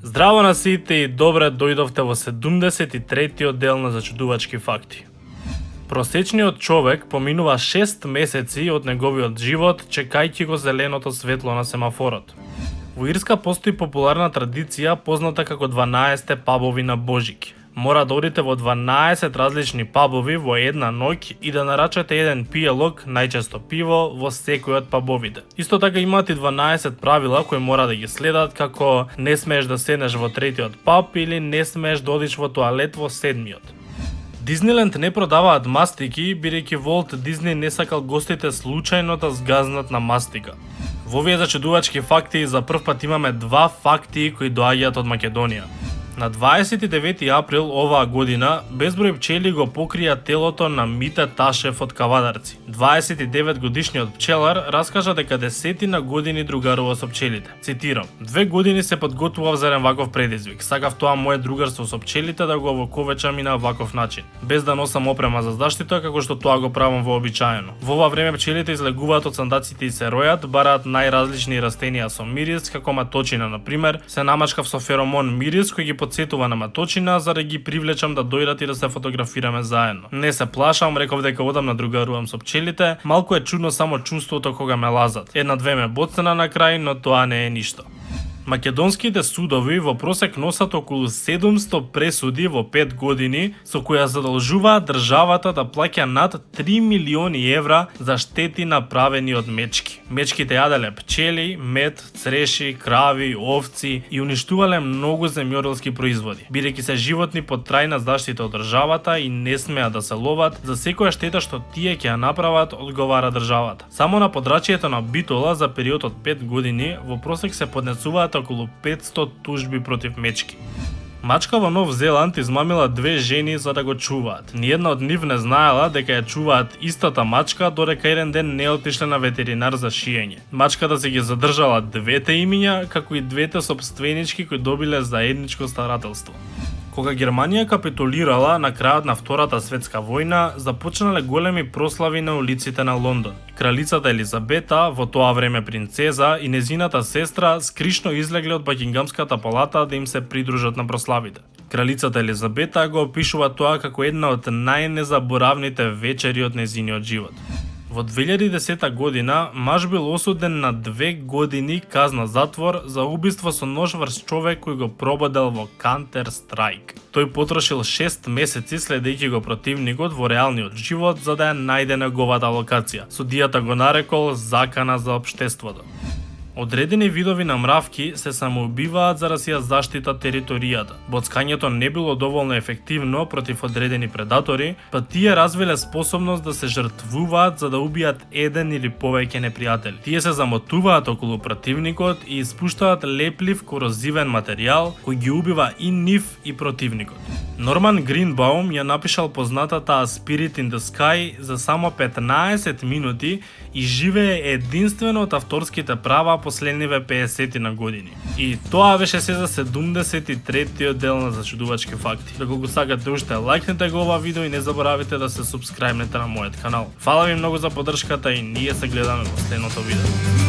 Здраво на сите и добре дојдовте во 73-тиот дел на Зачудувачки факти. Просечниот човек поминува 6 месеци од неговиот живот чекајќи го зеленото светло на семафорот. Во Ирска постои популарна традиција позната како 12 пабови на Божик. Мора да одите во 12 различни пабови во една ноќ и да нарачате еден пиелок, најчесто пиво, во секој од пабовите. Исто така имаат и 12 правила кои мора да ги следат, како не смееш да седнеш во третиот паб или не смееш да одиш во тоалет во седмиот. Дизниленд не продаваат мастики, бидејќи Волт Дизни не сакал гостите случајно да згазнат на мастика. Во овие зачудувачки факти за прв пат имаме два факти кои доаѓаат од Македонија. На 29 април оваа година безброј пчели го покрија телото на Мите Ташев од Кавадарци. 29 годишниот пчелар раскажа дека десетина години другарува со пчелите. Цитирам: "2 години се подготвував за еден ваков предизвик. Сакав тоа мое другарство со пчелите да го овоковечам и на ваков начин, без да носам опрема за заштита како што тоа го правам вообичаено. Во ова време пчелите излегуваат од сандаците и се ројат, бараат најразлични растенија со мирис, како маточина на пример. Се намачкав со феромон мирис кој ги подсетува на маточина за да ги привлечам да дојдат и да се фотографираме заедно. Не се плашам, реков дека одам на другарувам со пчелите. Малку е чудно само чувството кога ме лазат. Една-две ме боцна на крај, но тоа не е ништо." Македонските судови во просек носат околу 700 пресуди во 5 години, со која задолжуваат државата да плаќа над 3 милиони евра за штети направени од мечки. Мечките јаделе пчели, мед, цреши, крави, овци и уништувале многу земјоделски производи. Бидејќи се животни под трајна заштита од државата и не смеат да се ловат, за секоја штета што тие ќе ја направат, одговара државата. Само на подрачјето на Битола за период од 5 години во просек се поднесуваат околу 500 тужби против мечки. Мачка во Нов Зеланд измамила 2 жени за да го чуваат. Ниедна од нив не знаела дека ја чуваат истата мачка, додека еден ден не отишле на ветеринар за шиење. Мачката си ги задржала двете имиња, како и двете сопственички кои добиле заедничко старателство. Кога Германија капитулирала на крајот на Втората светска војна, започнале големи прослави на улиците на Лондон. Кралицата Елизабета, во тоа време принцеза, и незината сестра скришно излегле од Бакингамската палата да им се придружат на прославите. Кралицата Елизабета го опишува тоа како една од најнезаборавните вечери од незиниот живот. Во 2010 година маж бил осуден на 2 години казна затвор за убиство со нож врз човек кој го прободел во Counter Strike. Тој потрошил 6 месеци следејќи го противникот во реалниот живот за да ја најде неговата локација. Судијата го нарекол закана за општеството. Одредени видови на мравки се самоубиваат за да си ја заштитат територијата. Боцкањето не било доволно ефективно против одредени предатори, па тие развиле способност да се жртвуваат за да убијат еден или повеќе непријатели. Тие се замотуваат околу противникот и испуштаат леплив корозивен материјал кој ги убива и нив и противникот. Норман Гринбаум ја напишал познатата A Spirit in the Sky за само 15 минути и живее единствено од авторските права последниве 50 на години. И тоа беше се за 73-тиот дел на Зачудувачки факти. Ако го сакате уште, лајкнете го ова видео и не заборавите да се супскрајбнете на мојот канал. Фала ви многу за поддршката и ние се гледаме во следното видео.